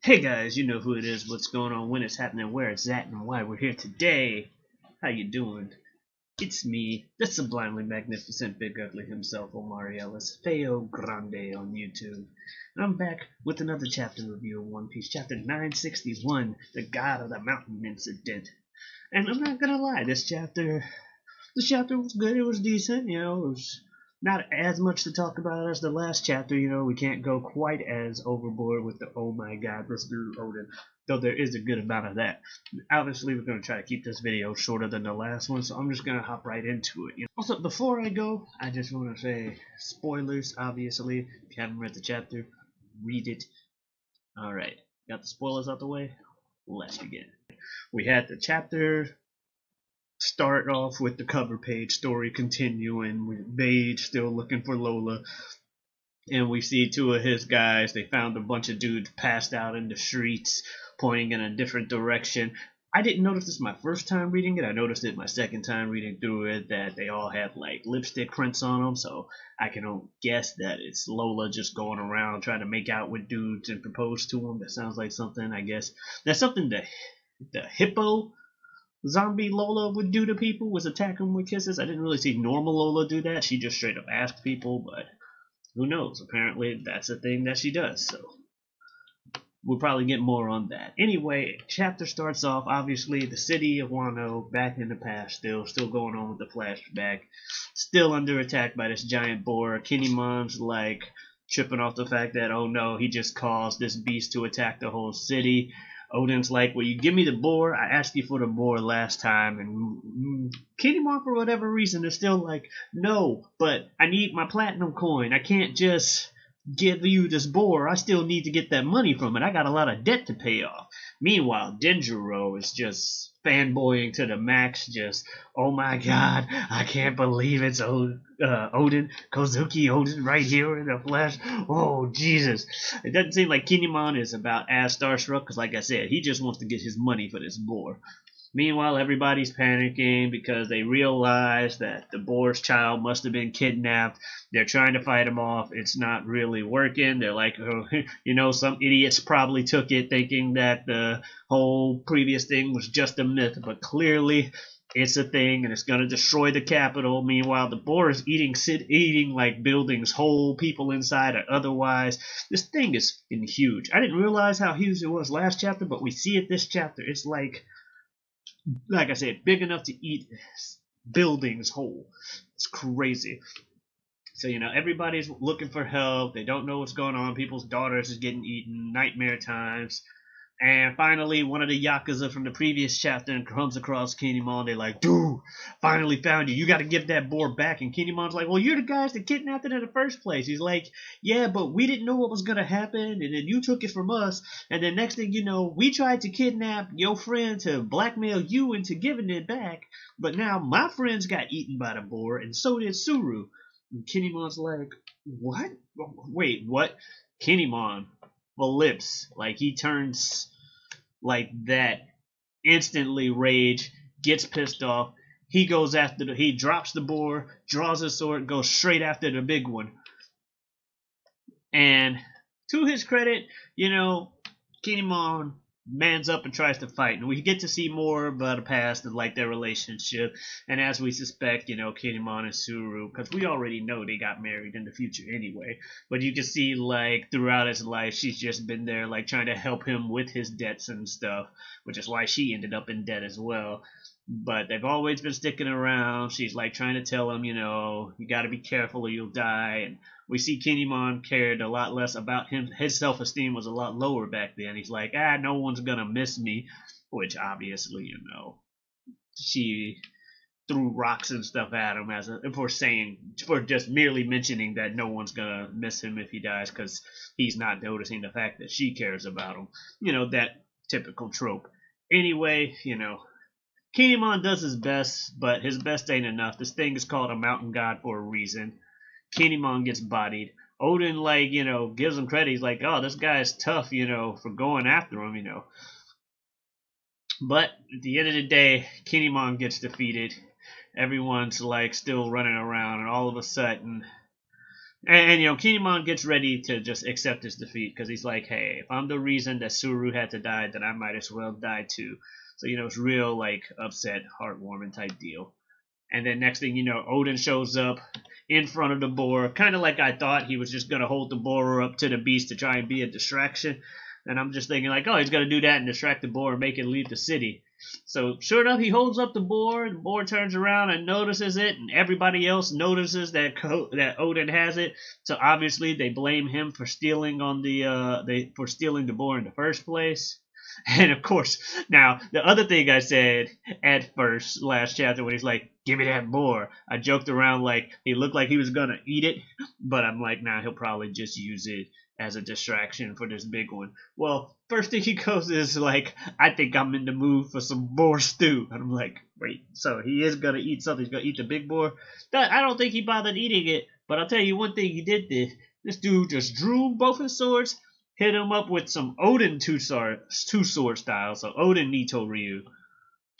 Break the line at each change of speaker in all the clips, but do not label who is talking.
Hey guys, you know who it is, what's going on, when it's happening, where it's at, and why we're here today. How you doing? It's me, the sublimely magnificent Big Ugly himself, Omari Ellis, Feo Grande on YouTube. And I'm back with another chapter review of One Piece, chapter 961, The God of the Mountain Incident. And I'm not gonna lie, this chapter was good, it was decent, it was not as much to talk about as the last chapter, we can't go quite as overboard with the oh my god, let's do Oden, though there is a good amount of that. Obviously, we're going to try to keep this video shorter than the last one, so I'm just going to hop right into it. Also, before I go, I just want to say, spoilers, obviously. If you haven't read the chapter, read it. Alright, got the spoilers out the way? Let's begin. We had the chapter start off with the cover page story continuing with Bege still looking for Lola, and we see two of his guys. They found a bunch of dudes passed out in the streets pointing in a different direction. I didn't notice this my first time reading it. I noticed it my second time reading through it that they all have like lipstick prints on them, so I can only guess that it's Lola just going around trying to make out with dudes and propose to them. That sounds like something, I guess. That's something the hippo zombie Lola would do to people, was attack them with kisses. I didn't really see normal Lola do that. She just straight up asked people, but who knows? Apparently that's a thing that she does, so we'll probably get more on that. Anyway, chapter starts off, obviously, the city of Wano, back in the past still going on with the flashback, still under attack by this giant boar. Kinemon's like tripping off the fact that, oh no, he just caused this beast to attack the whole city. Oden's like, well, you give me the boar. I asked you for the boar last time. And Kinemon, for whatever reason, is still like, no, but I need my platinum coin. I can't just give you this boar. I still need to get that money from it. I got a lot of debt to pay off. Meanwhile, Denjiro is just fanboying to the max, just, oh my god, I can't believe it's Oden, Kozuki Oden right here in the flesh. Oh, Jesus. It doesn't seem like Kinemon is about as starstruck, because like I said, he just wants to get his money for this boar. Meanwhile, everybody's panicking because they realize that the boar's child must have been kidnapped. They're trying to fight him off. It's not really working. They're like, oh, some idiots probably took it thinking that the whole previous thing was just a myth, but clearly it's a thing and it's going to destroy the capital. Meanwhile, the boar is eating like buildings whole, people inside or otherwise. This thing is huge. I didn't realize how huge it was last chapter, but we see it this chapter. It's like I said, big enough to eat buildings whole. It's crazy. So, everybody's looking for help. They don't know what's going on. People's daughters is getting eaten. Nightmare times. And finally, one of the Yakuza from the previous chapter comes across Kinemon. They're like, dude, finally found you. You got to give that boar back. And Kinemon's like, well, you're the guys that kidnapped it in the first place. He's like, yeah, but we didn't know what was going to happen. And then you took it from us. And then next thing you know, we tried to kidnap your friend to blackmail you into giving it back. But now my friends got eaten by the boar, and so did Suru. And Kinemon's like, what? Wait, what? Kinemon flips. Like, he turns like that, instantly rage, gets pissed off. He goes after he drops the boar, draws his sword, goes straight after the big one. And to his credit, Kinemon mans up and tries to fight, and we get to see more about the past and like their relationship. And as we suspect, Kinemon and Suru, because we already know they got married in the future anyway, but you can see like throughout his life she's just been there like trying to help him with his debts and stuff, which is why she ended up in debt as well. But they've always been sticking around. She's like trying to tell him, you got to be careful or you'll die. And we see Kinemon cared a lot less about him. His self-esteem was a lot lower back then. He's like, no one's gonna miss me, which obviously, she threw rocks and stuff at him for just merely mentioning that no one's gonna miss him if he dies, because he's not noticing the fact that she cares about him. That typical trope. Anyway, Kinemon does his best, but his best ain't enough. This thing is called a mountain god for a reason. Kinemon gets bodied. Oden, gives him credit. He's like, oh, this guy's tough, for going after him, But at the end of the day, Kinemon gets defeated. Everyone's, still running around, and all of a sudden, And you know, Kinemon gets ready to just accept his defeat because he's like, hey, if I'm the reason that Suru had to die, then I might as well die too. So you know, it's real like upset, heartwarming type deal. And then next thing you know, Odin shows up in front of the boar, kind of like I thought he was just gonna hold the boar up to the beast to try and be a distraction. And I'm just thinking like, oh, he's gonna do that and distract the boar and make it leave the city. So sure enough, he holds up the boar turns around and notices it, and everybody else notices that Odin has it. So obviously they blame him for stealing for stealing the boar in the first place. And of course, now the other thing I said at first last chapter when he's like, "Give me that boar," I joked around like he looked like he was gonna eat it, but I'm like, nah, he'll probably just use it as a distraction for this big one. Well, first thing he goes is like, I think I'm in the mood for some boar stew. And I'm like, wait, so he is going to eat something? He's going to eat the big boar? I don't think he bothered eating it, but I'll tell you one thing he did this. This dude just drew both his swords, hit him up with some Odin two-sword style, so Odin Nito Ryu,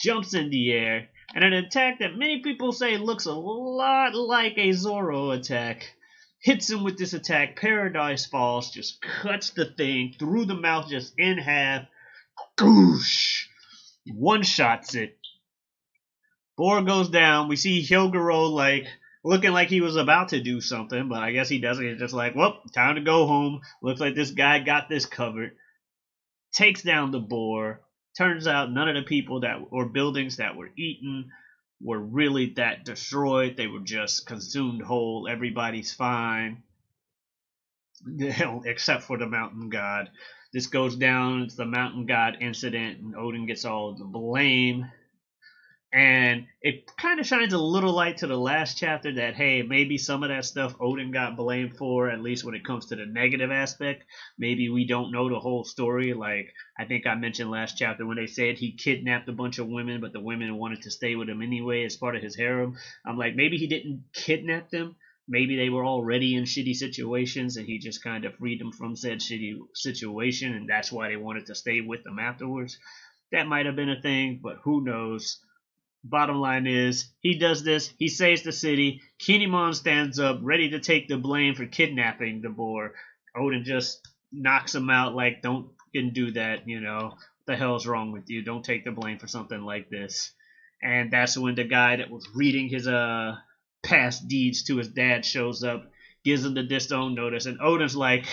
jumps in the air, and an attack that many people say looks a lot like a Zoro attack. Hits him with this attack. Paradise Falls just cuts the thing through the mouth, just in half. Goosh! One shots it. Boar goes down. We see Hyogoro like looking like he was about to do something, but I guess he doesn't. He's just like, well, time to go home. Looks like this guy got this covered. Takes down the boar. Turns out none of the people or buildings that were eaten were really that destroyed. They were just consumed whole. Everybody's fine. Except for the mountain god. This goes down. It's the mountain god incident, and Odin gets all of the blame. And it kind of shines a little light to the last chapter that, hey, maybe some of that stuff Odin got blamed for, at least when it comes to the negative aspect. Maybe we don't know the whole story. Like, I think I mentioned last chapter when they said he kidnapped a bunch of women, but the women wanted to stay with him anyway as part of his harem. I'm like, maybe he didn't kidnap them. Maybe they were already in shitty situations and he just kind of freed them from said shitty situation, and that's why they wanted to stay with them afterwards. That might have been a thing, but who knows. Bottom line is, he does this, he saves the city, Kinemon stands up, ready to take the blame for kidnapping the boar. Odin just knocks him out like, don't fucking do that, you know. What the hell's wrong with you? Don't take the blame for something like this. And that's when the guy that was reading his past deeds to his dad shows up, gives him the disown notice, and Odin's like,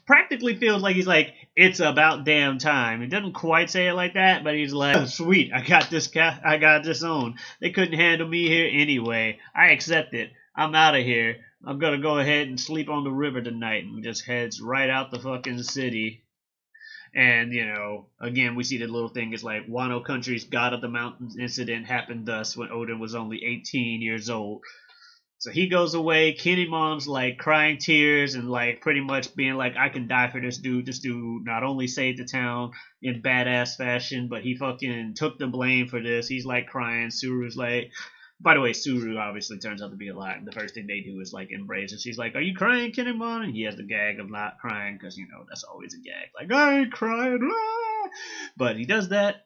practically feels like he's like, it's about damn time. He doesn't quite say it like that, but he's like, oh, sweet, I got this on. They couldn't handle me here anyway. I accept it. I'm out of here. I'm gonna go ahead and sleep on the river tonight, and just heads right out the fucking city. And, you know, again, we see the little thing is like, Wano Country's God of the Mountains incident happened thus when Odin was only 18 years old. So he goes away. Kinemon's like crying tears and like pretty much being like, I can die for this dude. This dude not only saved the town in badass fashion, but he fucking took the blame for this. He's like crying. Suru's like, by the way, Suru obviously turns out to be alive. And the first thing they do is like embrace her. She's like, are you crying, Kinemon? And he has the gag of not crying because, you know, that's always a gag. Like, I ain't crying. Ah! But he does that.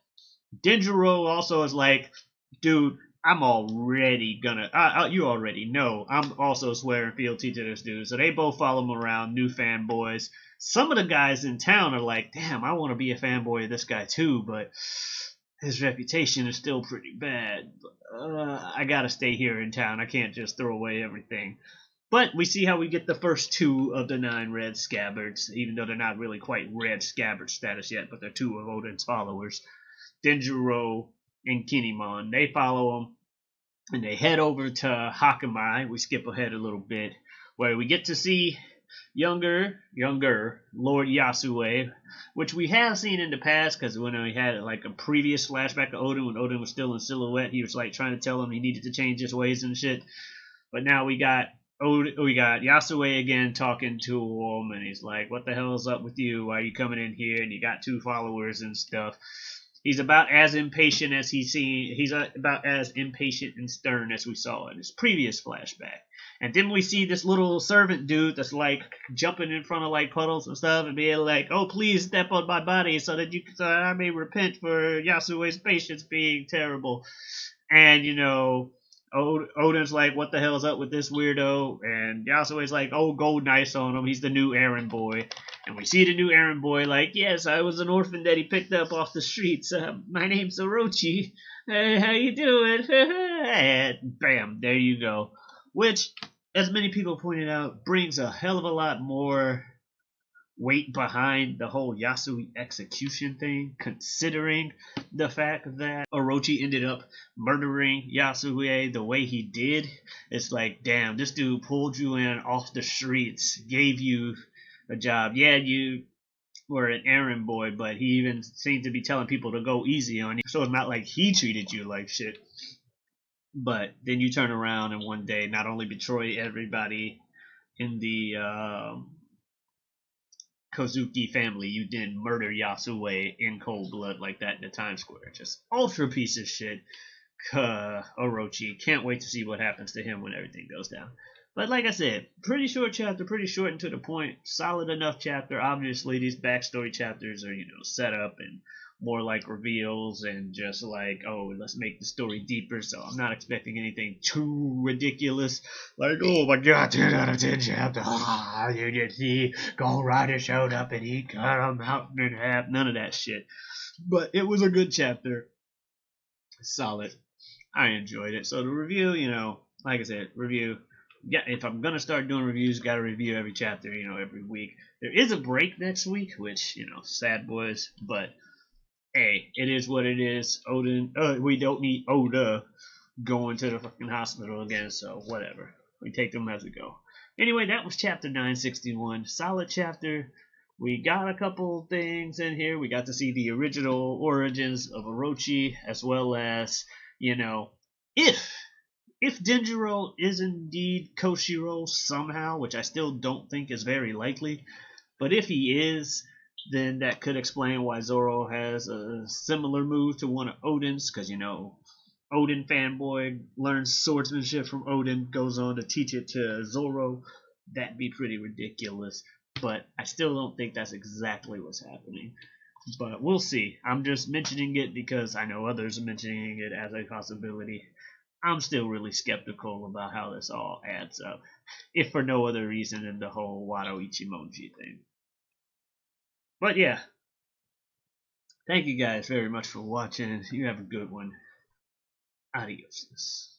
Denjiro also is like, dude, I'm already gonna. You already know. I'm also swearing fealty to this dude. So they both follow him around, new fanboys. Some of the guys in town are like, damn, I want to be a fanboy of this guy too, but his reputation is still pretty bad. I gotta stay here in town. I can't just throw away everything. But we see how we get the first two of the 9 red scabbards, even though they're not really quite red scabbard status yet, but they're 2 of Odin's followers. Denjiro and Kinemon. They follow him, and they head over to Hakamai. We skip ahead a little bit, where we get to see younger Lord Yasue, which we have seen in the past, because when we had like a previous flashback of Odin, when Odin was still in silhouette, he was like trying to tell him he needed to change his ways and shit. But now we got Yasue again talking to him, and he's like, what the hell is up with you? Why are you coming in here? And you got 2 followers and stuff. He's about as impatient as he's about as impatient and stern as we saw in his previous flashback. And then we see this little servant dude that's like jumping in front of like puddles and stuff and being like, oh, please step on my body so I may repent for Yasue's patience being terrible. And, you know, Odin's like, what the hell's up with this weirdo? And Yasuo's like, oh, gold nice on him. He's the new errand boy. And we see the new errand boy like, yes, I was an orphan that he picked up off the streets. My name's Orochi. Hey, how you doing? And bam, there you go. Which, as many people pointed out, brings a hell of a lot more weight behind the whole Yasui execution thing, considering the fact that Orochi ended up murdering Yasui the way he did. It's like, damn, this dude pulled you in off the streets, gave you a job. Yeah, you were an errand boy, but he even seemed to be telling people to go easy on you. So it's not like he treated you like shit. But then you turn around and one day not only betray everybody in the Kozuki family, you didn't murder Yasue in cold blood like that in the Times Square. Just ultra piece of shit. Orochi. Can't wait to see what happens to him when everything goes down. But like I said, pretty short chapter, pretty short and to the point. Solid enough chapter. Obviously, these backstory chapters are, set up and more like reveals and just like, oh, let's make the story deeper. So I'm not expecting anything too ridiculous. Like, oh my god, 10 out of 10 chapter. You did see Gold Rider showed up and he cut a mountain in half. None of that shit. But it was a good chapter. Solid. I enjoyed it. So the review, like I said, review. Yeah, if I'm gonna start doing reviews, gotta review every chapter, every week. There is a break next week, which, sad boys, but hey, it is what it is. Odin, we don't need Oda going to the fucking hospital again, so whatever. We take them as we go. Anyway, that was chapter 961. Solid chapter. We got a couple things in here. We got to see the original origins of Orochi, as well as, if Denjiro is indeed Koshiro somehow, which I still don't think is very likely, but if he is, then that could explain why Zoro has a similar move to one of Odin's, because, Odin fanboy learns swordsmanship from Odin, goes on to teach it to Zoro. That'd be pretty ridiculous, but I still don't think that's exactly what's happening. But we'll see. I'm just mentioning it because I know others are mentioning it as a possibility. I'm still really skeptical about how this all adds up, if for no other reason than the whole Wado Ichimonji thing. But yeah, thank you guys very much for watching. You have a good one. Adios.